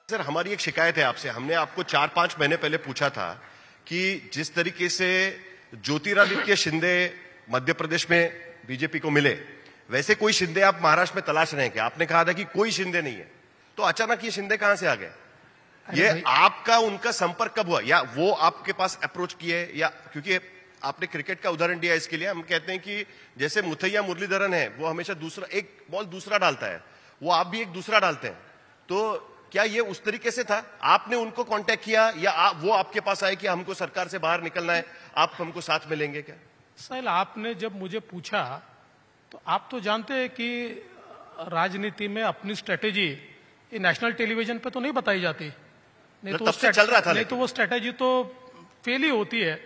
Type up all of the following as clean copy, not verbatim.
Sir, हमारी एक शिकायत है आपसे। हमने आपको 4-5 महीने पहले पूछा था कि जिस तरीके से ज्योतिरादित्य शिंदे मध्य प्रदेश में बीजेपी को मिले, वैसे कोई शिंदे आप महाराष्ट्र में तलाश रहे हैं क्या? आपने कहा था कि कोई शिंदे नहीं है, तो अचानक ये शिंदे कहां से आ गए? ये आपका उनका संपर्क कब हुआ, या वो आपके पास अप्रोच किए, या क्योंकि आपने क्रिकेट का उदाहरण दिया, इसके लिए हम कहते हैं कि जैसे मुथैया मुरलीधरन है, वो हमेशा दूसरा एक बॉल दूसरा डालता है, वो आप भी एक दूसरा डालते हैं। तो क्या ये उस तरीके से था? आपने उनको कांटेक्ट किया या वो आपके पास आए कि हमको सरकार से बाहर निकलना है, आप हमको साथ मिलेंगे क्या? साहिल, आपने जब मुझे पूछा तो आप तो जानते हैं कि राजनीति में अपनी स्ट्रेटेजी ये नेशनल टेलीविजन पे तो नहीं बताई जाती, नहीं तो तब से चल रहा था, नहीं तो वो स्ट्रेटेजी तो फेल ही होती है।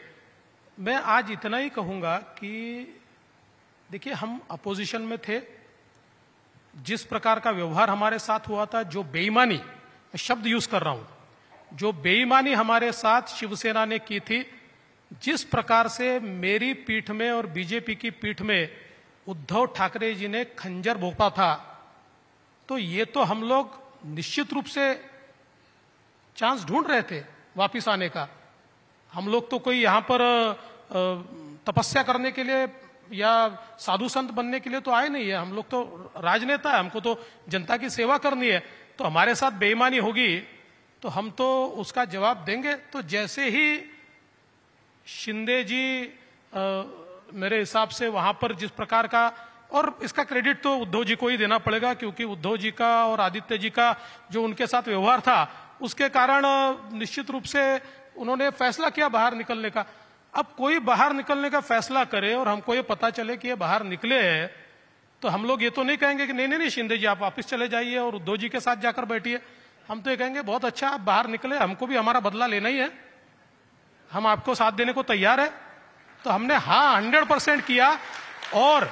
मैं आज इतना ही कहूंगा कि देखिए, हम अपोजिशन में थे, जिस प्रकार का व्यवहार हमारे साथ हुआ था, जो बेईमानी, मैं शब्द यूज कर रहा हूं, जो बेईमानी हमारे साथ शिवसेना ने की थी, जिस प्रकार से मेरी पीठ में और बीजेपी की पीठ में उद्धव ठाकरे जी ने खंजर भोंका था, तो ये तो हम लोग निश्चित रूप से चांस ढूंढ रहे थे वापिस आने का। हम लोग तो कोई यहां पर तपस्या करने के लिए या साधु संत बनने के लिए तो आए नहीं है। हम लोग तो राजनेता है, हमको तो जनता की सेवा करनी है। तो हमारे साथ बेईमानी होगी तो हम तो उसका जवाब देंगे। तो जैसे ही शिंदे जी मेरे हिसाब से वहां पर जिस प्रकार का, और इसका क्रेडिट तो उद्धव जी को ही देना पड़ेगा, क्योंकि उद्धव जी का और आदित्य जी का जो उनके साथ व्यवहार था, उसके कारण निश्चित रूप से उन्होंने फैसला किया बाहर निकलने का। अब कोई बाहर निकलने का फैसला करे और हमको ये पता चले कि ये बाहर निकले हैं, तो हम लोग ये तो नहीं कहेंगे कि नहीं नहीं नहीं शिंदे जी आप वापस चले जाइए और उद्धव जी के साथ जाकर बैठिए। हम तो ये कहेंगे बहुत अच्छा आप बाहर निकले, हमको भी हमारा बदला लेना ही है, हम आपको साथ देने को तैयार है। तो हमने हाँ 100% किया, और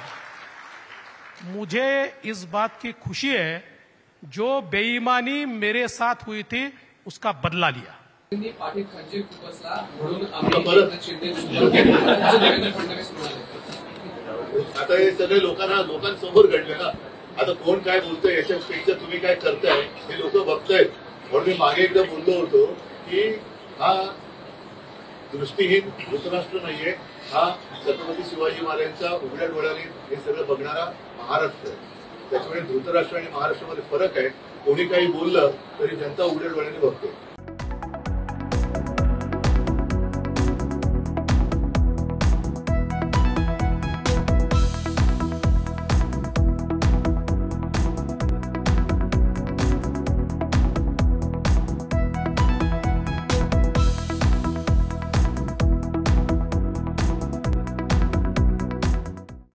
मुझे इस बात की खुशी है जो बेईमानी मेरे साथ हुई थी उसका बदला लिया। पाठीत खंजीर खुपसला म्हणून आम्ही शिंदे फडणवीस म्हणाले। आता हे सगळे लोकांसमोर घडले ना। आता कोण काय बोलतोय याच्यापेक्षा तुम्ही काय करताय हे लोक बघतायत। म्हणून मी मागे एकदा बोललो होतो की हा दृष्टीहीन धृतराष्ट्र नाहीये, हा छत्रपती शिवाजी महाराजांचा उघड्या डोळ्याने हे सगळं बघणारा महाराष्ट्र आहे। त्याच्यामुळे धृतराष्ट्र आणि महाराष्ट्रामध्ये फरक आहे। कोणी काही बोललं तरी जनता उघड्या डोळ्याने बघते।